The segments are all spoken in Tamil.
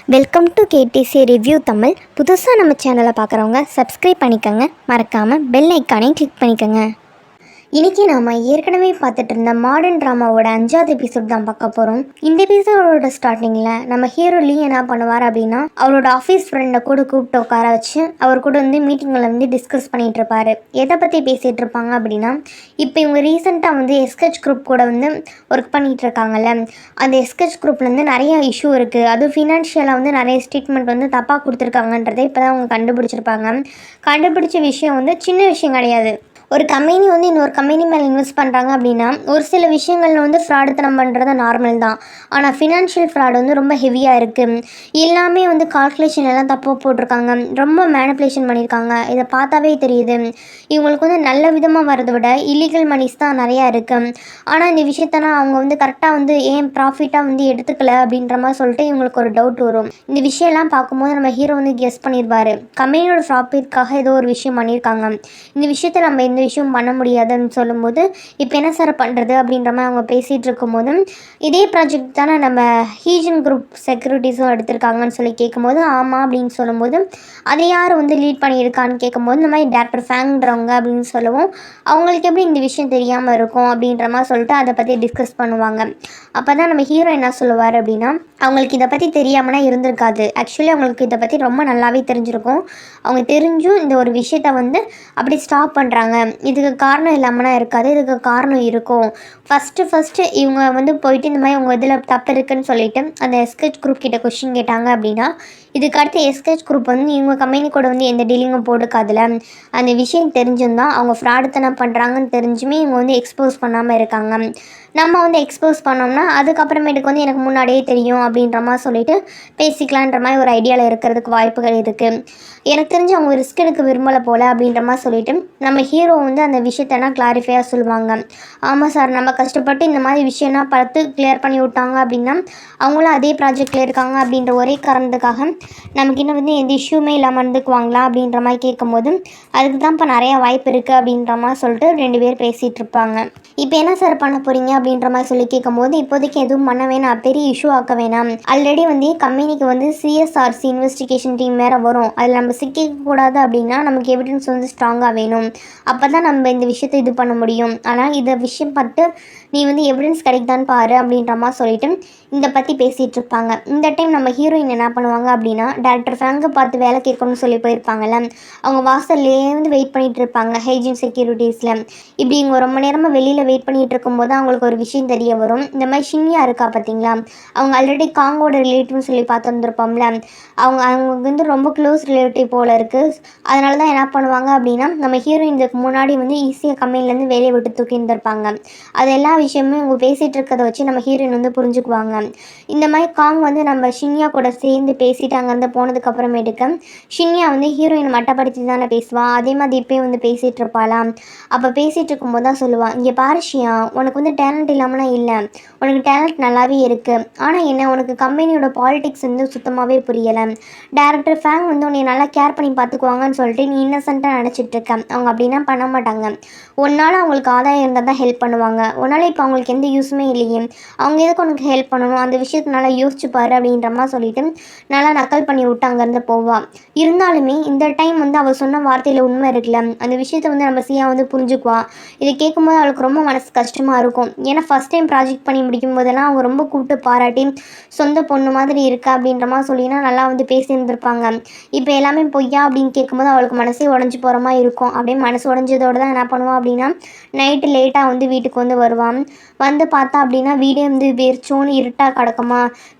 Welcome to KTC review Tamil. புதுசாக நம்ம சேனலை பார்க்குறவங்க சப்ஸ்கிரைப் பண்ணிக்கோங்க. மறக்காமல் பெல் ஐக்கானையும் கிளிக் பண்ணிக்கோங்க. இன்றைக்கி நாம் ஏற்கனவே பார்த்துட்டு இருந்த மாடர்ன் ட்ராமாவோட 5வது எபிசோட் தான் பார்க்க போகிறோம். இந்த எபிசோடோட ஸ்டார்டிங்கில் நம்ம ஹீரோ லீ என்ன பண்ணுவார் அப்படின்னா, அவரோட ஆஃபீஸ் ஃப்ரெண்டை கூட கூப்பிட்டு உட்கார வச்சு அவர் கூட வந்து மீட்டிங்கில் வந்து டிஸ்கஸ் பண்ணிகிட்டு இருப்பார். எதை பற்றி பேசிகிட்டு இருப்பாங்க அப்படின்னா, இப்போ இவங்க ரீசெண்டாக வந்து எஸ்கெச் குரூப் கூட வந்து ஒர்க் பண்ணிகிட்டு இருக்காங்கல்ல, அந்த எஸ்கெச் குரூப்லேருந்து நிறைய இஷ்யூ இருக்குது. அதுவும் ஃபினான்ஷியலாக வந்து நிறைய ஸ்டேட்மெண்ட் வந்து தப்பாக கொடுத்துருக்காங்கன்றதை இப்போ தான் அவங்க கண்டுபிடிச்சிருப்பாங்க. கண்டுபிடிச்ச விஷயம் வந்து சின்ன விஷயம் கிடையாது. ஒரு கம்பெனி வந்து இன்னொரு கம்பெனி மேலே இன்வெஸ்ட் பண்ணுறாங்க அப்படின்னா ஒரு சில விஷயங்களில் வந்து ஃப்ராடுத்தனம் பண்ணுறது நார்மல் தான். ஆனால் ஃபினான்ஷியல் ஃப்ராட் வந்து ரொம்ப ஹெவியாக இருக்குது. எல்லாமே வந்து கால்குலேஷன் எல்லாம் தப்பாக போட்டிருக்காங்க, ரொம்ப மேனிப்புலேஷன் பண்ணியிருக்காங்க. இதை பார்த்தாவே தெரியுது இவங்களுக்கு வந்து நல்ல விதமாக வரதை விட இல்லீகல் மணிஸ் தான் நிறையா இருக்குது. ஆனால் இந்த விஷயத்தனா அவங்க வந்து கரெக்டாக வந்து ஏன் ப்ராஃபிட்டாக வந்து எடுத்துக்கல அப்படின்ற மாதிரி சொல்லிட்டு இவங்களுக்கு ஒரு டவுட் வரும். இந்த விஷயம்லாம் பார்க்கும்போது நம்ம ஹீரோ வந்து கெஸ் பண்ணிடுவார், கம்பெனியோட ப்ராஃபிட்காக ஏதோ ஒரு விஷயம் பண்ணியிருக்காங்க. இந்த விஷயத்தை நம்ம இந்த விஷயம் பண்ண முடியாதுன்னு சொல்லும்போது இப்போ என்ன சார் பண்ணுறது அப்படின்ற மாதிரி அவங்க பேசிகிட்டு இருக்கும்போது, இதே ப்ராஜெக்ட் தானே நம்ம ஹீஜன் குரூப் செக்யூரிட்டிஸும் எடுத்திருக்காங்கன்னு சொல்லி கேட்கும்போது ஆமாம் அப்படின்னு சொல்லும்போது, அதை யார் வந்து லீட் பண்ணியிருக்கான்னு கேட்கும்போது இந்த மாதிரி டாக்டர் ஃபேங்கிறவங்க அப்படின்னு சொல்லவும், அவங்களுக்கு எப்படி இந்த விஷயம் தெரியாமல் இருக்கும் அப்படின்ற மாதிரி சொல்லிட்டு அதை பற்றி டிஸ்கஸ் பண்ணுவாங்க. அப்போ தான் நம்ம ஹீரோ என்ன சொல்லுவார் அப்படின்னா, அவங்களுக்கு இதை பற்றி தெரியாமனா இருந்திருக்காது. ஆக்சுவலி அவங்களுக்கு இதை பற்றி ரொம்ப நல்லாவே தெரிஞ்சிருக்கும். அவங்க தெரிஞ்சும் இந்த ஒரு விஷயத்த வந்து அப்படி ஸ்டாப் பண்ணுறாங்க. இதுக்கு காரணம் இல்லாமனா இருக்காது, இதுக்கு காரணம் இருக்கும். ஃபஸ்ட்டு இவங்க வந்து போயிட்டு இந்த மாதிரி உங்கள் இதில் தப்பு இருக்குன்னு சொல்லிட்டு அந்த எஸ்கெச் குரூப் கிட்ட கொஸ்டின் கேட்டாங்க அப்படின்னா, இதுக்கு அடுத்து எஸ்கெச் குரூப் வந்து இவங்க கம்பெனி கூட வந்து எந்த டீலிங்கும் போட்டுக்காதுல, அந்த விஷயம் தெரிஞ்சும் தான் அவங்க ஃப்ராடுத்தனம் பண்ணுறாங்கன்னு தெரிஞ்சுமே இவங்க வந்து எக்ஸ்போஸ் பண்ணாமல் இருக்காங்க. நம்ம வந்து எக்ஸ்போஸ் பண்ணோம்னா அதுக்கப்புறமேட்டுக்கு வந்து எனக்கு முன்னாடியே தெரியும் அப்படின்ற மாதிரி சொல்லிட்டு பேசிக்கலான்ற மாதிரி ஒரு ஐடியாவில் இருக்கிறதுக்கு வாய்ப்புகள் இருக்குது. எனக்கு தெரிஞ்சு அவங்க ரிஸ்க் எடுக்க விரும்பலை போல் அப்படின்ற மாதிரி சொல்லிட்டு நம்ம ஹீரோ வந்து அந்த விஷயத்தனா கிளாரிஃபையாக சொல்லுவாங்க. ஆமாம் சார், நம்ம கஷ்டப்பட்டு இந்த மாதிரி விஷயம்னா பார்த்து கிளியர் பண்ணி விட்டாங்க அப்படின்னா அவங்களும் அதே ப்ராஜெக்டில் இருக்காங்க அப்படின்ற ஒரே காரணத்துக்காக நமக்கு இன்னும் வந்து எந்த இஷ்யூமே இல்லாமல் இருந்துக்குவாங்களா அப்படின்ற மாதிரி கேட்கும்போது, அதுக்கு தான் இப்போ நிறையா வாய்ப்பு இருக்குது அப்படின்ற மாதிரி சொல்லிட்டு 2 பேர் பேசிகிட்டு இருப்பாங்க. இப்போ என்ன சார் பண்ண போகிறீங்க அப்படின்ற மாதிரி சொல்லி கேட்கும்போது, இப்போதைக்கு எதுவும் பண்ண வேணாம், பெரிய இஷ்யூ ஆக்க வேணாம். ஆல்ரெடி வந்து கம்பெனிக்கு வந்து சிஎஸ்ஆர்சி இன்வெஸ்டிகேஷன் டீம் வேறு வரும், அதில் நம்ம சிக்கிக்கூடாது அப்படின்னா நமக்கு எவிடன்ஸ் வந்து ஸ்ட்ராங்காக வேணும். அப்போ தான் நம்ம இந்த விஷயத்தை இது பண்ண முடியும். ஆனால் இதை விஷயம் பார்த்து நீ வந்து எவிடன்ஸ் கிடைக்குதான்னு பாரு அப்படின்ற மாதிரி சொல்லிட்டு இதை பற்றி பேசிகிட்டு இருப்பாங்க. இந்த டைம் நம்ம ஹீரோயின் என்ன பண்ணுவாங்க அப்படின்னா, டாக்டர் ஃபேங்கை பார்த்து வேலை கேட்கணும்னு சொல்லி போயிருப்பாங்கல்ல, அவங்க வாசல்லேருந்து வெயிட் பண்ணிகிட்டு இருப்பாங்க ஹைஜீன் செக்யூரிட்டிஸில். இப்படி இவங்க ரொம்ப நேரமாக வெளியில் வெயிட் பண்ணிகிட்டு இருக்கும்போது அவங்களுக்கு ஒரு விஷயம் தெரிய வரும். இந்த மாதிரி ஷின்யா இருக்கா பார்த்தீங்களா, அவங்க ஆல்ரெடி காங்கோட ரிலேட்டிவ்னு சொல்லி பார்த்துருந்துருப்போம்ல, அவங்க வந்து ரொம்ப க்ளோஸ் ரிலேட்டிவ் போல் இருக்குது. அதனால தான் என்ன பண்ணுவாங்க அப்படின்னா, நம்ம ஹீரோயின் இதுக்கு முன்னாடி வந்து ஈஸியாக கம்பெனிலேருந்து வேலையை விட்டு தூக்கி இருந்திருப்பாங்க. அது எல்லா விஷயமும் இவங்க பேசிகிட்டு இருக்கிறத வச்சு நம்ம ஹீரோயின் வந்து புரிஞ்சுக்குவாங்க. இந்த மாதிரி காங் வந்து நம்ம ஷின்யா கூட சேர்ந்து பேசிட்டு அங்கேருந்து போனதுக்கு அப்புறமேட்டுக்கு ஷின்யா வந்து ஹீரோயின் மட்டப்படுத்தி தானே பேசுவாள், அதே மாதிரி இப்போயும் வந்து பேசிகிட்டு இருப்பாளாம். அப்போ பேசிகிட்டு இருக்கும்போது தான் சொல்லுவாள், இங்கே பாரு ஷியா, உனக்கு வந்து டேலண்ட் இல்லாமலாம் இல்லை, உனக்கு டேலண்ட் நல்லாவே இருக்குது. ஆனால் என்ன, உனக்கு கம்பெனியோட பாலிடிக்ஸ் வந்து சுத்தமாகவே புரியலை. டேரக்டர் ஃபேங் வந்து உன்னை நல்லா கேர் பண்ணி பார்த்துக்குவாங்கன்னு சொல்லிட்டு நீ இன்னசென்ட்டாக நினச்சிட்ருக்க. அவங்க அப்படின்னா பண்ண மாட்டாங்க. உன்னால் அவங்களுக்கு ஆதாயம் இருந்தால் தான் ஹெல்ப் பண்ணுவாங்க. உன்னால் இப்போ அவங்களுக்கு எந்த யூஸுமே இல்லையே, அவங்க எதுக்கு உனக்கு ஹெல்ப் பண்ணணும், அந்த விஷயத்தை நல்லா யோசிச்சுப்பாரு அப்படின்ற மாதிரி சொல்லிட்டு நல்லா நக்கல் பண்ணி விட்டு அங்கேருந்து போவாள். இருந்தாலுமே இந்த டைம் வந்து அவள் சொன்ன வார்த்தையில் உண்மை இருக்குல்ல, அந்த விஷயத்தை வந்து நம்ம சியா வந்து புரிஞ்சுக்குவா. இதை கேட்கும்போது அவளுக்கு ரொம்ப மனசு கஷ்டமாக இருக்கும். ஏன்னா ஃபஸ்ட் டைம் ப்ராஜெக்ட் பண்ணி முடிக்கும் போதெல்லாம் அவங்க ரொம்ப கூப்பிட்டு பாராட்டி சொந்த பொண்ணு மாதிரி இருக்கா அப்படின்ற மாதிரி சொல்லினா நல்லா வந்து பேசியிருந்திருப்பாங்க. இப்போ எல்லாமே பொய்யா அப்படின்னு கேட்கும்போது அவளுக்கு மனசே உடஞ்சி போகிற மாதிரி இருக்கும். அப்படியே மனசு உடஞ்சதோடு தான் என்ன பண்ணுவான் அப்படின்னா, நைட்டு லேட்டாக வந்து வீட்டுக்கு வந்து வருவான். வந்து பார்த்தா அப்படின்னா வீடே வந்து வெறிச்சோன்னு இருட்டாக கிடக்குமா,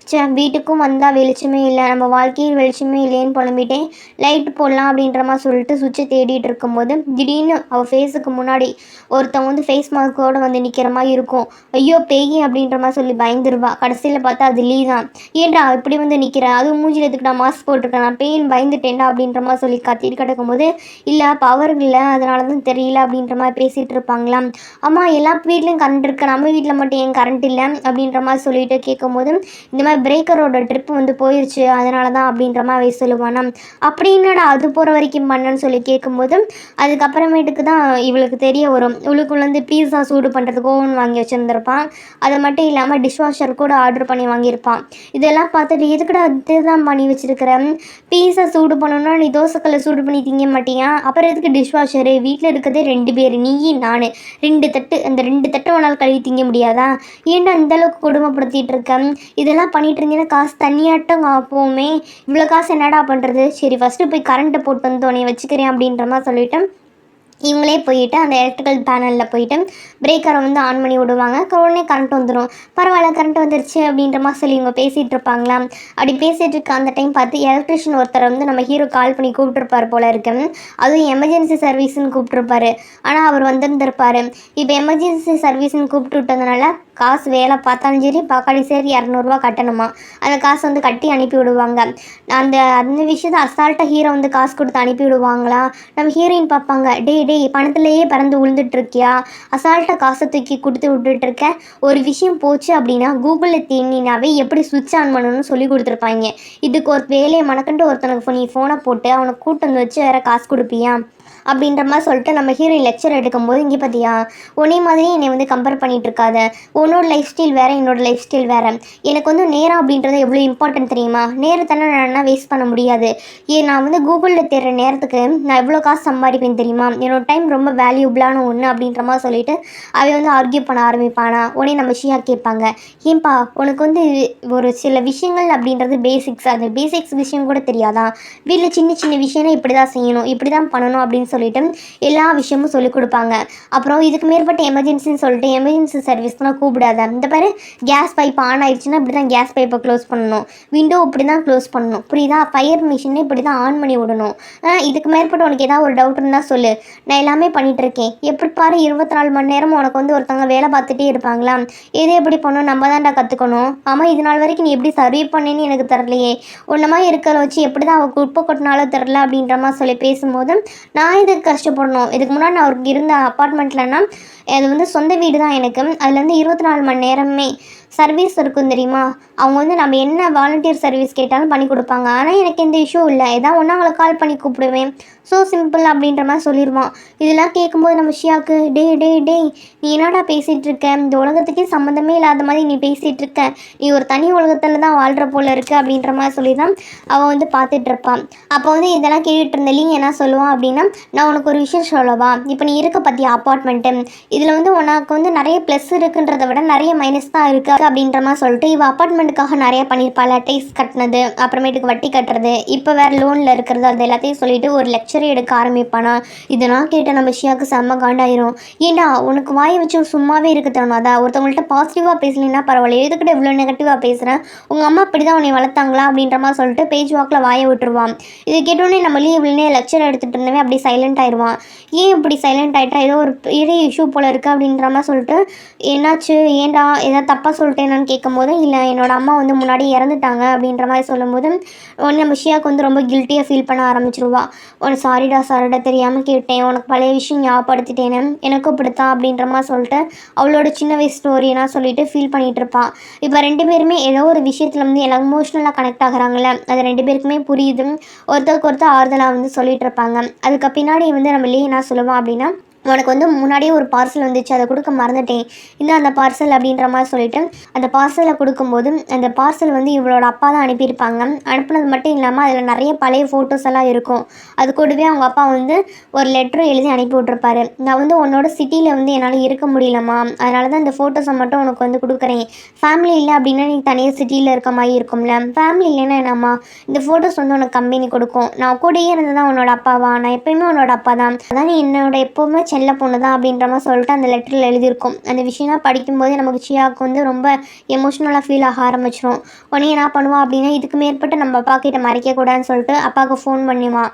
வீட்டுக்கும் வந்தால் வெளிச்சமே இல்லை, நம்ம வாழ்க்கையில் வெளிச்சமே இல்லைன்னு புலம்பிட்டே லைட்டு போடலாம் அப்படின்ற மாதிரி சொல்லிட்டு சுவிட்சை தேடிட்டு இருக்கும்போது திடீர்னு அவள் ஃபேஸுக்கு முன்னாடி ஒருத்தவங்க வந்து ஃபேஸ் மாஸ்க்கோடு வந்து நிற்கிற மாதிரி இருக்கும். ஐயோ பேய் அப்படின்ற மாதிரி சொல்லி பயந்துருவா. கடைசியில் பார்த்தா அது லீ தான். ஏன்டா இப்படி வந்து நிற்கிறேன், அதுவும் மூஞ்சில் எதுக்கு நான் மாஸ்க் போட்டிருக்கேன், நான் பேயின் பயந்துட்டேன்டா அப்படின்ற மாதிரி சொல்லி கத்திட்டு கிடக்கும்போது, இல்லை பவர் இல்லை அதனால தான் தெரியல அப்படின்ற மாதிரி பேசிகிட்டு இருப்பாங்களாம். அம்மா எல்லா வீட்லேயும் கரண்ட் இருக்குது, நம்ம வீட்டில் மட்டும் ஏன் கரண்ட் இல்லை அப்படின்ற மாதிரி சொல்லிட்டு கேட்கும்போது இந்த மாதிரி பிரேக்கரோட ட்ரிப் வந்து போயிடுச்சு அதனால தான் அப்படின்ற மாதிரி சொல்லுவானா. அப்படி என்னடா அது போகிற வரைக்கும் பண்ணேன்னு சொல்லி கேட்கும்போது அதுக்கப்புறமேட்டுக்கு தான் இவளுக்கு தெரிய வரும். இவளுக்குள்ளேருந்து பீஸா சூடு பண்ணுறதுக்கு ஓவன் வாங்கி வச்சுருந்துருப்பான். அது மட்டும் இல்லாமல் டிஷ்வாஷர் கூட ஆர்டர் பண்ணி வாங்கியிருப்பான். இதெல்லாம் பார்த்துட்டு எதுக்குடா இதுதான் பண்ணி வச்சுருக்கிறேன், பீஸா சூடு பண்ணணும்னா நீ தோசைக்கல்லை சூடு பண்ணி திங்க மாட்டியா, அப்புறம் எதுக்கு டிஷ்வாஷரு, வீட்டில் இருக்கிறதே 2 பேர் நீ நான் 2 தட்டு, அந்த 2 தட்டு உன்னால் கழுவி திங்க முடியாதா, ஏன்டா இந்தளவுக்கு கொடுமைப்படுத்திட்டு இருக்கேன், இதெல்லாம் பண்ணிட்டு இருந்தீங்கன்னா காசு தண்ணியாட்டம் போமே, இவ்வளோ காசு என்னடா பண்ணுறது, சரி ஃபஸ்ட்டு போய் கரண்ட்டை போட்டு வந்து உன்னை வச்சுக்கிறேன் அப்படின்ற மாதிரி சொல்லிவிட்டு இவங்களே போயிட்டு அந்த எலக்ட்ரிக்கல் பேனலில் போயிட்டு பிரேக்கரை வந்து ஆன் பண்ணி விடுவாங்க. உடனே கரண்ட் வந்துடும். பரவாயில்ல கரண்ட் வந்துருச்சு அப்படின்ற மாதிரி சொல்லி இவங்க பேசிகிட்டு இருப்பாங்களா. அப்படி பேசிகிட்டு இருக்க அந்த டைம் பார்த்து எலக்ட்ரிஷியன் ஒருத்தரை வந்து நம்ம ஹீரோ கால் பண்ணி கூப்பிட்டுருப்பார் போல இருக்கு. அதுவும் எமர்ஜென்சி சர்வீஸ்ன்னு கூப்பிட்டுருப்பாரு. ஆனால் அவர் வந்திருந்திருப்பார். இப்போ எமர்ஜென்சி சர்வீஸ்ன்னு கூப்பிட்டு விட்டதுனால காசு வேலை பார்த்தாலும் சரி பார்க்காடி சரி 200 கட்டணுமா. அந்த காசு வந்து கட்டி அனுப்பி விடுவாங்க. அந்த அந்த விஷயத்தை அசால்ட்டாக ஹீரோ வந்து காசு கொடுத்து அனுப்பி விடுவாங்களா. நம்ம ஹீரோயின் பார்ப்பாங்க, டேய் பணத்துலேயே பறந்து விழுந்துட்டுருக்கியா, அசால்ட்டாக காசை தூக்கி கொடுத்து விட்டுட்டுருக்க, ஒரு விஷயம் போச்சு அப்படின்னா கூகுளில் தேடினாவே எப்படி சுவிட்ச் ஆன் பண்ணணும்னு சொல்லி கொடுத்துருப்பாங்க. இதுக்கு ஒரு வேலையை மணக்கண்டு ஒருத்தனுக்கு நீ ஃபோனை போட்டு அவனுக்கு கூட்டு வந்து வச்சு வேறு காசு கொடுப்பியா அப்படின்ற மாதிரி சொல்லிட்டு நம்ம ஹீரோயின் லெக்சர் எடுக்கும்போது இங்கே பார்த்தியா உன்னே மாதிரியே என்னை வந்து கம்பேர் பண்ணிகிட்டு இருக்காத, உன்னோட லைஃப் ஸ்டைல் வேறு என்னோடய லைஃப் ஸ்டைல் வேறு, எனக்கு வந்து நேரம் அப்படின்றது எவ்வளோ இம்பார்ட்டன்ட் தெரியுமா, நேரத்தானே நான் வேஸ்ட் பண்ண முடியாது, நான் வந்து கூகுளில் தேடுற நேரத்துக்கு நான் எவ்வளோ காசு சம்பாதிப்பேன் தெரியுமா, என்னோட டைம் ரொம்ப வேல்யூபிளான ஒன்று அப்படின்ற மாதிரி சொல்லிட்டு அவன் வந்து ஆர்கியூ பண்ண ஆரம்பிப்பானா. உடனே நம்ம ஷியா கேட்பாங்க, ஏன்பா உனக்கு வந்து ஒரு சில விஷயங்கள் அப்படின்றது பேசிக்ஸ், அந்த பேசிக்ஸ் விஷயம் கூட தெரியாதா, வீட்டில் சின்ன சின்ன விஷயம்னா இப்படி தான் செய்யணும் இப்படி தான் பண்ணணும் அப்படின்னு சொல்லிட்டு எல்லா விஷயமும் சொல்லிக் கொடுப்பாங்க. அப்புறம் இதுக்கு மேற்பட்ட எமர்ஜென்சின்னு சொல்லிட்டு எமர்ஜென்சி சர்வீஸ்லாம் கூப்பிடாத, இந்த பாரு கேஸ் பைப் ஆன் ஆயிடுச்சுன்னா இப்படி தான் கேஸ் பைப்பை க்ளோஸ் பண்ணணும், விண்டோ இப்படி தான் க்ளோஸ் பண்ணணும், புரியுதா, ஃபயர் மிஷினை இப்படி தான் ஆன் பண்ணி விடணும், இதுக்கு மேற்பட்ட உனக்கு ஏதாவது ஒரு டவுட் இருந்தால் சொல்லு, நான் எல்லாமே பண்ணிகிட்ருக்கேன், எப்படி பாரு 24 மணி நேரம் உனக்கு வந்து ஒருத்தவங்க வேலை பார்த்துட்டே இருப்பாங்களா, எது எப்படி பண்ணணும் நம்ம தான்டா கற்றுக்கணும், ஆமாம் இது நாள் வரைக்கும் நீ எப்படி சர்வே பண்ணேன்னு எனக்கு தரலையே, ஒன்றமா இருக்கிற வச்சு எப்படி தான் அவள் குப்பை கொட்டினாலும் தரல அப்படின்ற மாதிரி சொல்லி பேசும்போது நான் இதுக்கு கஷ்டப்படணும், இதுக்கு முன்னாடி நான் அவருக்கு இருந்த அப்பார்ட்மெண்ட்லன்னா அது வந்து சொந்த வீடு தான் எனக்கு, அதில் வந்து 24 மணி நேரமே சர்வீஸ் இருக்கும் தெரியுமா, அவங்க வந்து நம்ம என்ன வாலண்டியர் சர்வீஸ் கேட்டாலும் பண்ணி கொடுப்பாங்க, ஆனால் எனக்கு எந்த இஷ்யூ இல்லை, ஏதாவது ஒன்றா அவங்களை கால் பண்ணி கூப்பிடுவேன், ஸோ சிம்பிள் அப்படின்ற மாதிரி சொல்லிடுவான். இதெல்லாம் கேட்கும்போது நம்ம ஷியாவுக்கு டேய் நீ என்னடா பேசிகிட்டு இருக்க, இந்த உலகத்துக்கே சம்மந்தமே இல்லாத மாதிரி நீ பேசிகிட்டு இருக்க, நீ ஒரு தனி உலகத்தில் தான் வாழ்கிற போல இருக்கு அப்படின்ற மாதிரி சொல்லி தான் அவன் வந்து பார்த்துட்டு இருப்பான். அப்போ வந்து இதெல்லாம் கேட்டுட்டு இருந்த லீ என்ன சொல்லுவான் அப்படின்னா, நான் உனக்கு ஒரு விஷயம் சொல்லவா, இப்போ நீ இருக்க பற்றிய அப்பார்ட்மெண்ட்டு இதில் வந்து உனக்கு வந்து நிறைய ப்ளஸ் இருக்குன்றதை விட நிறைய மைனஸ் தான் இருக்குது அப்படின்ற மாதிரி சொல்லிட்டு இவள் அப்பார்ட்மெண்ட்டுக்காக நிறைய பண்ணியிருப்பாள், டேக்ஸ் கட்டினது அப்புறமேட்டுக்கு வட்டி கட்டுறது இப்போ வேறு லோனில் இருக்கிறது அது எல்லாத்தையும் சொல்லிட்டு ஒரு லெக்சரே எடுக்க ஆரம்பிப்பானா. இதெல்லாம் கேட்ட நம்ம ஷியாவுக்கு செம்ம காண்டாயிரும். ஏண்டா உனக்கு வாயை வச்சு சும்மாவே இருக்க தோணாதா, ஒருத்தவங்கள்ட்ட பாசிட்டிவாக பேசலைன்னா பரவாயில்ல, எதுக்கிட்ட இவ்வளோ நெகட்டிவாக பேசுகிறேன், உங்கள் அம்மா அப்படி தான் உன்னை வளர்த்தாங்களா அப்படின்ற மாதிரி சொல்லிட்டு பேச்சு வாக்கில் வாயை விட்டுருவான். இதை கேட்டோடனே நம்ம லீவ்லனே லெக்சர் எடுத்துகிட்டு இருந்தவே அப்படி சைலண்ட் ஆயிடுவான். ஏன் இப்படி சைலண்ட் ஆகிட்டா, ஏதோ ஒரு பெரிய இஷ்யூ போல் இருக்குது அப்படின்ற மாதிரி சொல்லிட்டு என்னாச்சு ஏண்டா ஏதாவது தப்பாக சொல்லிட்டேனான்னு கேட்கும்போது இல்லை என்னோட அம்மா வந்து முன்னாடி இறந்துட்டாங்க அப்படின்ற மாதிரி சொல்லும்போது உடனே நம்ம ஷியாவுக்கு வந்து ரொம்ப கில்ட்டியாக ஃபீல் பண்ண ஆரம்பிச்சிருவா. உனக்கு சாரிடா தெரியாமல் கேட்டேன், உனக்கு பழைய விஷயம் ஞாபகப்படுத்திட்டேன்னு எனக்கும் இப்படித்தான் அப்படின்ற மாதிரி சொல்லிட்டு அவளோட சின்ன வயசு ஸ்டோரியெல்லாம் சொல்லிட்டு ஃபீல் பண்ணிகிட்டு இருப்பாள். இப்போ 2 பேருமே ஏதோ ஒரு விஷயத்தில் வந்து எல்லாம் எமோஷ்னலாக கனெக்ட் ஆகுறாங்களே, அது 2 பேருக்குமே புரியுது, ஒருத்தருக்கு ஒருத்தர் ஆறுதலாக வந்து சொல்லிட்டு இருப்பாங்க. அதுக்கு பின்னாடி வந்து நம்ம லீ என்ன சொல்லுவான் அப்படின்னா, உனக்கு வந்து முன்னாடியே ஒரு பார்சல் வந்துச்சு அதை கொடுக்க மறந்துட்டேன், இன்னும் அந்த பார்சல் அப்படின்ற மாதிரி சொல்லிட்டு அந்த பார்சலை கொடுக்கும்போது அந்த பார்சல் வந்து இவளோட அப்பா தான் அனுப்பியிருப்பாங்க. அனுப்புனது மட்டும் இல்லாமல் அதில் நிறைய பழைய ஃபோட்டோஸ் எல்லாம் இருக்கும். அது கூடவே அவங்க அப்பா வந்து ஒரு லெட்டரும் எழுதி அனுப்பி விட்ருப்பாரு. நான் வந்து உன்னோட சிட்டியில் வந்து என்னால் இருக்க முடியலம்மா, அதனால தான் இந்த ஃபோட்டோஸை மட்டும் உனக்கு வந்து கொடுக்குறேன், ஃபேமிலி இல்லை அப்படின்னா நீ தனியாக சிட்டியில் இருக்க மாதிரி இருக்கும்ல, ஃபேமிலி இல்லைன்னா என்னம்மா இந்த ஃபோட்டோஸ் வந்து உனக்கு கம்பெனி கொடுக்கும், நான் கூடயே இருந்து தான் உன்னோட அப்பாவா, நான் எப்போயுமே உன்னோட அப்பா தான், அதான் என்னோட எப்போவுமே செல்ல பொண்ணு தான் அப்படின்ற மாதிரி சொல்லிட்டு அந்த லெட்டரில் எழுதியிருக்கும். அந்த விஷயம்லாம் படிக்கும்போது நமக்கு ஷியாவுக்கு வந்து ரொம்ப எமோஷ்னலாக ஃபீல் ஆக ஆரம்பிச்சிடும். உடனே என்ன பண்ணுவான் அப்படின்னா, இதுக்கு மேற்பட்டு நம்ம அப்பா கிட்ட மறைக்கக்கூடாதுன்னு சொல்லிட்டு அப்பாவுக்கு ஃபோன் பண்ணுவான்.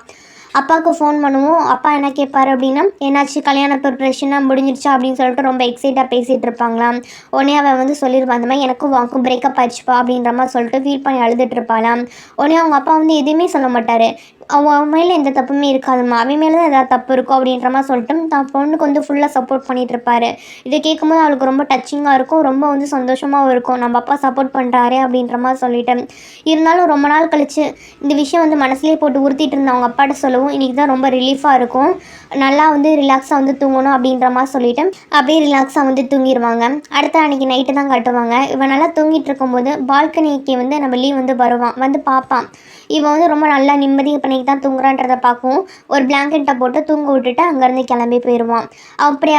அப்பாவுக்கு ஃபோன் பண்ணுவோம். அப்பா என்ன கேட்பாரு அப்படின்னா, என்னாச்சு கல்யாண ப்ரிப்ரேஷனாக முடிஞ்சிருச்சா அப்படின்னு சொல்லிட்டு ரொம்ப எக்ஸைட்டாக பேசிகிட்டு இருப்பாங்களாம். உடனே அவன் வந்து சொல்லியிருப்பான், அந்த மாதிரி எனக்கும் வாக்கும் பிரேக்கப் ஆயிடுச்சுப்பா அப்படின்ற மாதிரி சொல்லிட்டு ஃபீல் பண்ணி அழுதுட்டு இருப்பாளாம். உடனே அவங்க அப்பா வந்து எதுவுமே சொல்ல மாட்டார். அவன் மேலே எந்த தப்புமே இருக்காதும்மா, அவன் மேலே தான் ஏதாவது தப்பு இருக்கும் அப்படின்ற மாதிரி சொல்லிட்டு தான் பொண்ணுக்கு வந்து ஃபுல்லாக சப்போர்ட் பண்ணிகிட்டு இருப்பார். இதை கேட்கும்போது அவளுக்கு ரொம்ப டச்சிங்காக இருக்கும், ரொம்ப வந்து சந்தோஷமாகவும் இருக்கும், நம்ம அப்பா சப்போர்ட் பண்ணுறாரு அப்படின்ற மாதிரி சொல்லிட்டு. இருந்தாலும் ரொம்ப நாள் கழித்து இந்த விஷயம் வந்து மனசுலேயே போட்டு உறுத்திட்டு இருந்த அவங்க அப்பாட்ட சொல்லவும் இன்றைக்கி தான் ரொம்ப ரிலீஃபாக இருக்கும், நல்லா வந்து ரிலாக்ஸாக வந்து தூங்கணும் அப்படின்ற மாதிரி சொல்லிவிட்டு அப்படியே ரிலாக்ஸாக வந்து தூங்கிடுவாங்க. அடுத்த அன்றைக்கி நைட்டு தான் கட்டுவாங்க. இவன் நல்லா தூங்கிட்டு இருக்கும்போது பால்கனிக்கு வந்து நம்ம லீவ் வந்து வருவான், வந்து பார்ப்பான். இவன் வந்து ரொம்ப நல்லா நிம்மதியாக பண்ணிக்கு தான் தூங்குறான்றதை பார்க்கவும் ஒரு பிளாங்கெட்டை போட்டு தூங்க விட்டுட்டு அங்கேருந்து கிளம்பி போயிடுவான். அப்படி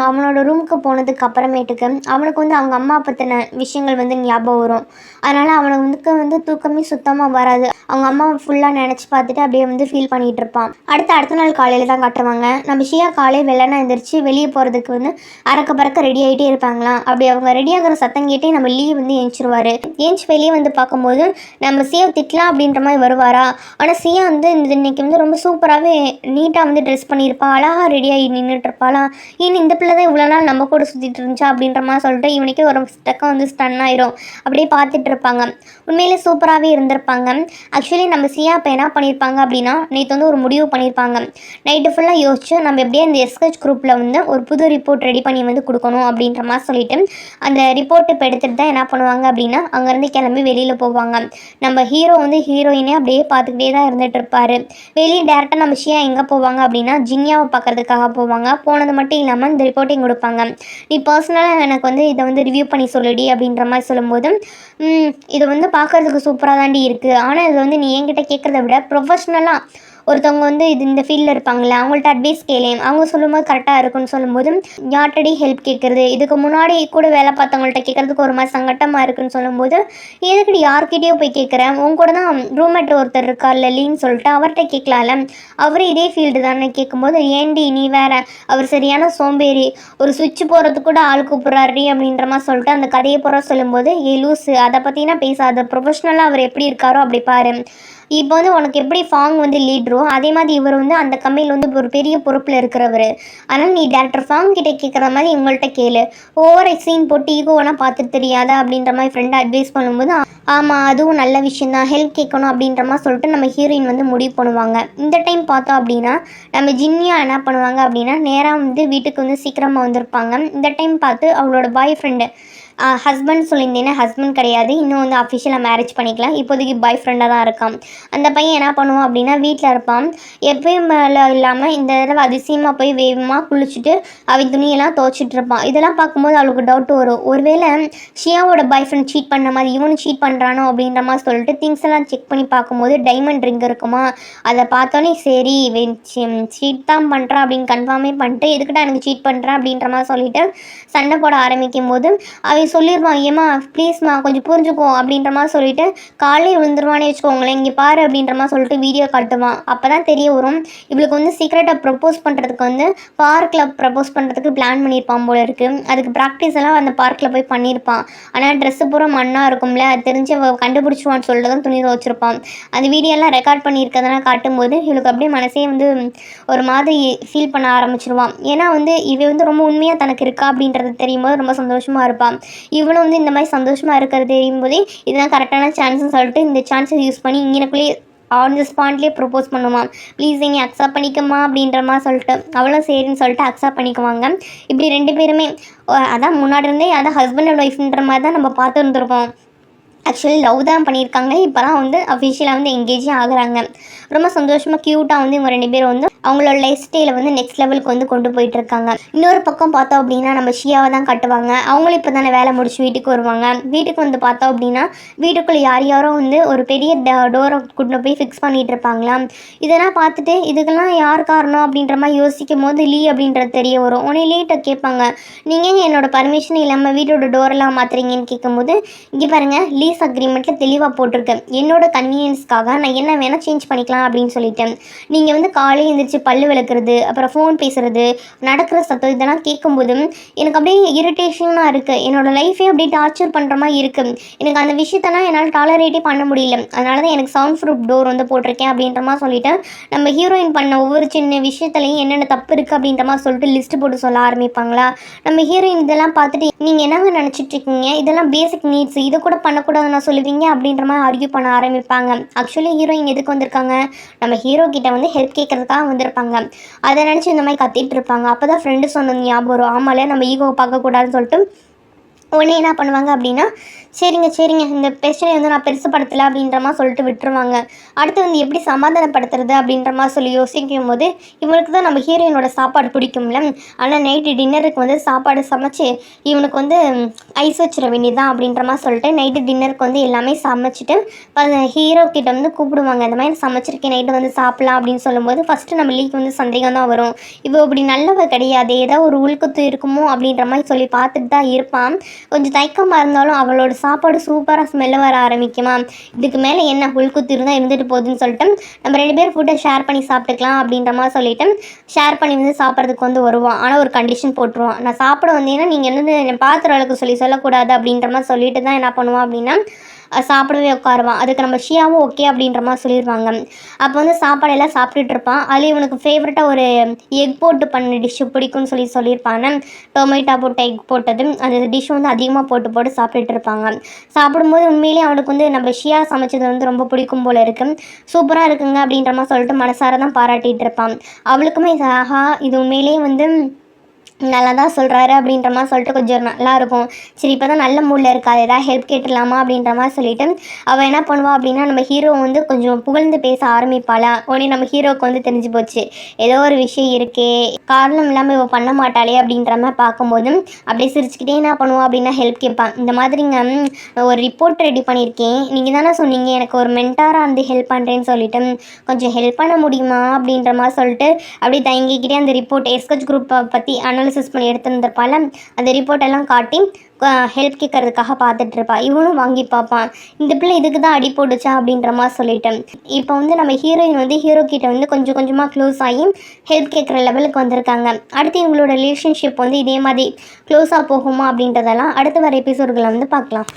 அவனோட ரூமுக்கு போனதுக்கு அப்புறமேட்டுக்கு அவனுக்கு வந்து அவங்க அம்மா பற்றின விஷயங்கள் வந்து ஞாபகம் வரும். அதனால் அவனுக்கு வந்து தூக்கமே சுத்தமாக வராது. அவங்க அம்மாவை ஃபுல்லாக நினச்சி பார்த்துட்டு அப்படியே வந்து ஃபீல் பண்ணிகிட்டு இருப்பான். அடுத்த நாள் காலையில் தான் காட்டுவாங்க. நம்ம ஷியா காலையில் வெள்ளனா எழுந்திரிச்சு வெளியே போகிறதுக்கு வந்து அறக்க பறக்க ரெடி ஆகிட்டே இருப்பாங்களாம். அப்படி அவங்க ரெடி ஆகிற சத்தம் கேட்டே நம்ம லீவ் வந்து ஏஞ்சிருவார். ஏஞ்சி வெளியே வந்து பார்க்கும்போது நம்ம சியா திட்டலாம் அப்படின்ற மாதிரி வருவாரா. ஆனால் சியா வந்து இன்னைக்கு வந்து ரொம்ப சூப்பராகவே நீட்டாக வந்து ட்ரெஸ் பண்ணியிருப்பா, அழகாக ரெடியாகி நின்றுட்டுருப்பாளா. இந்த பிள்ளை தான் இவ்வளோ நாள் நம்ம கூட சுற்றிட்டு இருந்துச்சா அப்படின்ற மாதிரி சொல்லிட்டு இவனுக்கே ஒரு டக்கம் வந்து ஸ்டன் ஆயிரும். அப்படியே பார்த்துட்டு இருப்பாங்க. உண்மையிலே சூப்பராகவே இருந்திருப்பாங்க. ஆக்சுவலி நம்ம சியா இப்போ என்ன பண்ணியிருப்பாங்க அப்படின்னா நேற்று வந்து ஒரு முடிவு பண்ணியிருப்பாங்க. நைட்டு ஃபுல்லாக யோசிச்சு நம்ம எப்படியே இந்த எஸ்கச் குரூப்பில் வந்து ஒரு புது ரிப்போர்ட் ரெடி பண்ணி வந்து கொடுக்கணும் அப்படின்ற மாதிரி சொல்லிட்டு அந்த ரிப்போர்ட் இப்போ எடுத்துகிட்டு தான் என்ன பண்ணுவாங்க அப்படின்னா அங்கேருந்து கிளம்பி வெளியில் போவாங்க. நம்ம ஹீரோ வந்து ஹீரோயினே அப்படியே பார்த்துக்கிட்டே தான் இருந்துகிட்டு இருப்பார். வெளியே டேரெக்டாக நம்ம ஷியா எங்கே போவாங்க அப்படின்னா ஜின்யாவை பார்க்கறதுக்காக போவாங்க. போனது மட்டும் இல்லாமல் இந்த ரிப்போர்ட்டையும் கொடுப்பாங்க. நீ பர்சனலாக எனக்கு வந்து இதை வந்து ரிவ்யூ பண்ணி சொல்லுடி அப்படின்ற மாதிரி சொல்லும்போது இது வந்து பார்க்குறதுக்கு சூப்பராக தாண்டி இருக்குது, ஆனால் இது வந்து நீ என்கிட்ட கேட்குறத விட ப்ரொஃபஷ்னலாக ஒருத்தவங்க வந்து இந்த ஃபீல்டில் இருப்பாங்களே அவங்கள்ட்ட அட்வைஸ் கேளேன், அவங்க சொல்லும்போது கரெக்டாக இருக்குன்னு சொல்லும்போது யார்ட்டடி ஹெல்ப் கேட்குறது, இதுக்கு முன்னாடி கூட வேலை பார்த்தவங்கள்ட்ட கேட்குறதுக்கு ஒரு மாதிரி சங்கட்டமாக இருக்குன்னு சொல்லும்போது எதுக்கடி யார்கிட்டயோ போய் கேட்குறேன், உங்க கூட தான் ரூம்மேட் ஒருத்தர் இருக்கார் லலின்னு சொல்லிட்டு அவர்கிட்ட கேட்கலாம்ல, அவர் இதே ஃபீல்டு தானே. கேட்கும்போது ஏண்டி நீ வேற, அவர் சரியான சோம்பேறி, ஒரு சுவிட்ச் போகிறதுக்கு கூட ஆள் கூப்பிட்றாரு அப்படின்ற மாதிரி சொல்லிட்டு அந்த கதையை போகிற சொல்லும்போது லூஸு அதை பற்றினா பேசாத, ப்ரொஃபஷ்னலாக அவர் எப்படி இருக்காரோ அப்படி பாரு. இப்போ வந்து உனக்கு எப்படி ஃபாங் வந்து லீட்ரோ அதே மாதிரி இவர் வந்து அந்த கம்பெனியில் வந்து ஒரு பெரிய பொறுப்பில் இருக்கிறவர். ஆனால் நீ டேரக்டர் ஃபாங் கிட்டே கேட்குற மாதிரி உங்கள்கிட்ட கேளு, ஓவர் சீன் போட்டு ஈகோவெல்லாம் பார்த்துட்டு தெரியாதா அப்படின்ற மாதிரி ஃப்ரெண்டை அட்வைஸ் பண்ணும்போது ஆமாம் அதுவும் நல்ல விஷயந்தான், ஹெல்ப் கேட்கணும் அப்படின்ற மாதிரி சொல்லிட்டு நம்ம ஹீரோயின் வந்து முடிவு பண்ணுவாங்க. இந்த டைம் பார்த்தோம் அப்படின்னா நம்ம ஜின்னியா என்ன பண்ணுவாங்க அப்படின்னா நேராக வந்து வீட்டுக்கு வந்து சீக்கிரமாக வந்திருப்பாங்க. இந்த டைம் பார்த்து அவளோட பாய் ஃப்ரெண்டு ஹஸ்பண்ட் சொல்லியிருந்தேன்னா ஹஸ்பண்ட் கிடையாது, இன்னும் வந்து அஃபிஷியலாக மேரேஜ் பண்ணிக்கலாம், இப்போதைக்கு பாய் ஃப்ரெண்டாக தான் இருக்கான். அந்த பையன் என்ன பண்ணுவான் அப்படின்னா வீட்டில் இருப்பான். எப்பயும் மேலே இல்லாமல் இந்த தடவை அதிசயமாக போய் வேகமாக குளிச்சுட்டு அவன் துணியெல்லாம் துவைச்சிட்டு இருப்பான். இதெல்லாம் பார்க்கும்போது அவளுக்கு டவுட் வரும், ஒருவேளை ஷியாவோட பாய் ஃப்ரெண்ட் சீட் பண்ண மாதிரி இவனும் சீட் பண்ணுறானோ அப்படின்ற மாதிரி சொல்லிட்டு திங்ஸ் எல்லாம் செக் பண்ணி பார்க்கும்போது டைமண்ட் ரிங் இருக்குமா. அதை பார்த்தோன்னே சரி இவன் சீட் தான் பண்ணுறான் அப்படின்னு கன்ஃபார்மே பண்ணிட்டு எதுக்கிட்ட எனக்கு சீட் பண்ணுறான் அப்படின்ற மாதிரி சொல்லிட்டு சண்டை போட ஆரம்பிக்கும் போது அவன் சொல்லிடுவான், ஏமா ப்ளீஸ்மா கொஞ்சம் புரிஞ்சுக்கோ அப்படின்ற மாதிரி சொல்லிட்டு காலையில் விழுந்துருவானே வச்சுக்கோங்களேன், இங்கே பாரு அப்படின்ற மாதிரி சொல்லிட்டு வீடியோ காட்டுவான். அப்போ தான் தெரிய வரும் இவளுக்கு வந்து சீக்ரெட்டாக ப்ரப்போஸ் பண்ணுறதுக்கு வந்து பார்க்கில் ப்ரப்போஸ் பண்ணுறதுக்கு பிளான் பண்ணியிருப்பான் போல இருக்குது. அதுக்கு ப்ராக்டிஸ் எல்லாம் அந்த பார்க்கில் போய் பண்ணியிருப்பான். ஆனால் ட்ரெஸ்ஸு பூரா மண்ணாக இருக்கும்ல, அது தெரிஞ்சு கண்டுபிடிச்சிடுவான்னு சொல்லிட்டு தான் துணி வச்சுருப்பான். அந்த வீடியோலாம் ரெக்கார்ட் பண்ணியிருக்கிறதெல்லாம் காட்டும்போது இவளுக்கு அப்படியே மனசே வந்து ஒரு மாதிரி ஃபீல் பண்ண ஆரம்பிச்சிருவான். ஏன்னா வந்து இவ வந்து ரொம்ப உண்மையாக தனக்கு இருக்கா அப்படின்றது தெரியும் போது ரொம்ப சந்தோஷமாக இருப்பான். இவனும் வந்து இந்த மாதிரி சந்தோஷமாக இருக்கிறது தெரியும் போதே இதுதான் கரெக்டான சான்ஸ்னு சொல்லிட்டு இந்த சான்ஸை யூஸ் பண்ணி இங்கனக்குள்ளேயே ஆன் தி ஸ்பாட்லேயே ப்ரப்போஸ் பண்ணுவான். ப்ளீஸ் நீ அக்செப்ட் பண்ணிக்கமா அப்படின்ற மாதிரி சொல்லிட்டு அவளும் சரின்னு சொல்லிட்டு அக்செப்ட் பண்ணிக்குவாங்க. இப்படி ரெண்டு பேருமே அதான் முன்னாடி இருந்தே அதான் ஹஸ்பண்ட் அண்ட் ஒய்ஃப்ன்ற மாதிரி தான் நம்ம பார்த்து இருந்திருக்கோம். ஆக்சுவலி லவ் தான் பண்ணியிருக்காங்க, இப்போ தான் வந்து அஃபிஷியலாக வந்து எங்கேஜே ஆகுறாங்க. ரொம்ப சந்தோஷமாக க்யூட்டாக வந்து இவங்க ரெண்டு பேரும் வந்து அவங்களோட லைஃப் ஸ்டைலை வந்து நெக்ஸ்ட் லெவலுக்கு வந்து கொண்டு போயிட்டுருக்காங்க. இன்னொரு பக்கம் பார்த்தோம் அப்படின்னா நம்ம ஷியாவை தான் கட்டுவாங்க. அவங்களும் இப்போ தானே வேலை முடிச்சு வீட்டுக்கு வருவாங்க. வீட்டுக்கு வந்து பார்த்தோம் அப்படின்னா வீட்டுக்குள்ளே யாரோ வந்து ஒரு பெரிய டோரை கொண்டு போய் ஃபிக்ஸ் பண்ணிகிட்டு இருப்பாங்களாம். இதெல்லாம் பார்த்துட்டு இதுக்கெல்லாம் யார் காரணம் அப்படின்ற மாதிரி யோசிக்கும் போது லீ அப்படின்றது தெரிய வரும். உடனே லீட்டை கேட்பாங்க, நீங்கள் என்னோட பர்மிஷன் இல்லாமல் வீட்டோட டோரெல்லாம் மாற்றுறீங்கன்னு கேட்கும்போது இங்கே பாருங்கள் லீஸ் அக்ரிமெண்ட்டில் தெளிவாக போட்டிருக்கேன், என்னோட கன்வீனியன்ஸ்க்காக நான் என்ன வேணால் சேஞ்ச் பண்ணிக்கலாம் அப்படின்னு சொல்லிட்டேன். நீங்கள் வந்து காலையில் எழுந்திரிச்சு எழுந்திரிச்சு பல்லு விளக்குறது, அப்புறம் ஃபோன் பேசுறது, நடக்கிற சத்தம் இதெல்லாம் கேட்கும்போது எனக்கு அப்படியே இரிட்டேஷனாக இருக்குது. என்னோடய லைஃபே அப்படியே டார்ச்சர் பண்ணுற மாதிரி இருக்குது. எனக்கு அந்த விஷயத்தெல்லாம் என்னால் டாலரேட்டே பண்ண முடியல. அதனால தான் எனக்கு சவுண்ட் ப்ரூஃப் டோர் வந்து போட்டிருக்கேன் அப்படின்ற மாதிரி சொல்லிவிட்டு, நம்ம ஹீரோயின் பண்ண ஒவ்வொரு சின்ன விஷயத்துலையும் என்னென்ன தப்பு இருக்குது அப்படின்ற மாதிரி சொல்லிட்டு லிஸ்ட்டு போட்டு சொல்ல ஆரம்பிப்பாங்களா. நம்ம ஹீரோயின் இதெல்லாம் பார்த்துட்டு நீங்கள் என்னங்க நினச்சிட்டு இருக்கீங்க, இதெல்லாம் பேசிக் நீட்ஸ், இதை கூட பண்ணக்கூடாதுன்னு சொல்லுவீங்க அப்படின்ற மாதிரி ஆர்கியூ பண்ண ஆரம்பிப்பாங்க. ஆக்சுவலி ஹீரோயின் எதுக்கு வந்திருக்காங்க, நம்ம ஹீரோ கிட்ட வந்து ஹெல்ப் கேட்கறதுக்காக வந்திருப்பாங்க. அதை நினச்சி இந்த மாதிரி கத்திட்டு இருப்பாங்க. அப்போ தான் ஃப்ரெண்டு சொன்னது ஞாபகம் வரும். ஆமால நம்ம ஈகோவை பார்க்கக்கூடாதுன்னு சொல்லிட்டு உடனே என்ன பண்ணுவாங்க அப்படின்னா, சரிங்க இந்த பிரச்சனையை வந்து நான் பெருசுப்படுத்தலை அப்படின்ற மாதிரி சொல்லிட்டு விட்டுருவாங்க. அடுத்து வந்து எப்படி சமாதானப்படுத்துறது அப்படின்ற மாதிரி சொல்லி யோசிக்கும் போது, இவனுக்கு தான் நம்ம ஹீரோயினோட சாப்பாடு பிடிக்கும்ல, ஆனால் நைட்டு டின்னருக்கு வந்து சாப்பாடு சமைச்சு இவனுக்கு வந்து ஐஸ் வச்சிட வேண்டியதான் அப்படின்ற மாதிரி சொல்லிட்டு நைட்டு டின்னருக்கு வந்து எல்லாமே சமைச்சிட்டு ஹீரோ கிட்ட வந்து கூப்பிடுவாங்க. இந்த மாதிரி சமைச்சிருக்கேன், நைட்டு வந்து சாப்பிட்லாம் அப்படின்னு சொல்லும்போது ஃபஸ்ட்டு நம்ம லீக்கு வந்து சந்தேகம் தான் வரும். இவ இப்படி நல்லவ கிடையாது, ஏதோ ஒரு உள்குத்து இருக்குமோ அப்படின்ற மாதிரி சொல்லி பார்த்துட்டு தான் இருப்பான். கொஞ்சம் தயக்கமாக இருந்தாலும் அவளோட சாப்பாடு சூப்பராக ஸ்மெல்ல வர ஆரம்பிக்குமா. இதுக்கு மேலே என்ன உள்குத்து இருந்தால் இருந்துட்டு போகுதுன்னு சொல்லிட்டு நம்ம 2 பேர் ஃபுட்டை ஷேர் பண்ணி சாப்பிட்டுக்கலாம் அப்படின்ற மாதிரி சொல்லிவிட்டு ஷேர் பண்ணி வந்து சாப்பிட்றதுக்கு வந்து வருவான். ஆனால் ஒரு கண்டிஷன் போட்டுருவான், நான் சாப்பிட வந்தீங்கன்னா நீங்கள் என்னது பாத்திரம் அளவுக்கு சொல்லக்கூடாது அப்படின்ற மாதிரி சொல்லிட்டு தான் என்ன பண்ணுவான் அப்படின்னா சாப்பிடவே உட்காருவான். அதுக்கு நம்ம ஷியாவும் ஓகே அப்படின்ற மாதிரி சொல்லிடுவாங்க. அப்போ வந்து சாப்பாடெல்லாம் சாப்பிட்டுட்டு இருப்பான். அதில் இவனுக்கு ஃபேவரட்டாக ஒரு எக் போட்டு பண்ண டிஷ்ஷு பிடிக்கும்னு சொல்லியிருப்பாங்க. டொமேட்டோ போட்டு எக் போட்டது அந்த டிஷ் வந்து அதிகமாக போட்டு சாப்பிட்டுட்டு இருப்பாங்க. சாப்பிடும்போது உண்மையிலேயே அவனுக்கு வந்து நம்ம ஷியா சமைச்சது வந்து ரொம்ப பிடிக்கும் போல இருக்குது. சூப்பராக இருக்குங்க அப்படின்ற மாதிரி சொல்லிட்டு மனசார தான் பாராட்டிகிட்டு இருப்பான். அவளுக்குமே ஆஹா இது உண்மையிலேயே வந்து நல்லா தான் சொல்கிறாரு அப்படின்ற மாதிரி சொல்லிட்டு கொஞ்சம் நல்லாயிருக்கும். சரி இப்போ தான் நல்ல மூடில் இருக்காது, ஏதாவது ஹெல்ப் கேட்டுடலாமா அப்படின்ற மாதிரி சொல்லிவிட்டு அவள் என்ன பண்ணுவாள் அப்படின்னா நம்ம ஹீரோ வந்து கொஞ்சம் புகழ்ந்து பேச ஆரம்பிப்பாளா. உடனே நம்ம ஹீரோவுக்கு வந்து தெரிஞ்சு போச்சு, ஏதோ ஒரு விஷயம் இருக்கே, காரணம் இல்லாமல் இவள் பண்ண மாட்டாளே அப்படின்ற மாதிரி பார்க்கும்போது அப்படியே சிரிச்சுக்கிட்டே என்ன பண்ணுவோம் அப்படின்னா ஹெல்ப் கேட்பான். இந்த மாதிரிங்க ஒரு ரிப்போர்ட் ரெடி பண்ணியிருக்கேன், நீங்கள் தானே சொன்னீங்க எனக்கு ஒரு மென்டாராக வந்து ஹெல்ப் பண்ணுறேன்னு சொல்லிவிட்டு கொஞ்சம் ஹெல்ப் பண்ண முடியுமா அப்படின்ற மாதிரி சொல்லிட்டு அப்படியே தயங்கிக்கிட்டே அந்த ரிப்போர்ட் எஸ்கச் குரூப்பை பற்றி அனாலிசிஸ் பண்ணி எடுத்துருந்துருப்பாள். அந்த ரிப்போர்ட்டெல்லாம் காட்டி ஹெல்ப் கேட்கறதுக்காக பார்த்துட்ருப்பா. இவனும் வாங்கி பார்ப்பான், இந்த பிள்ளை இதுக்கு தான் அடி போடுச்சா அப்படின்ற மாதிரி சொல்லிட்டேன். இப்போ வந்து நம்ம ஹீரோயின் வந்து ஹீரோ கிட்ட வந்து கொஞ்சம் கொஞ்சமாக க்ளோஸ் ஆகி ஹெல்ப் கேட்குற லெவலுக்கு வந்திருக்காங்க. அடுத்து இவங்களோட ரிலேஷன்ஷிப் வந்து இதே மாதிரி க்ளோஸாக போகுமா அப்படின்றதெல்லாம் அடுத்த வர எபிசோடுகளை வந்து பார்க்கலாம்.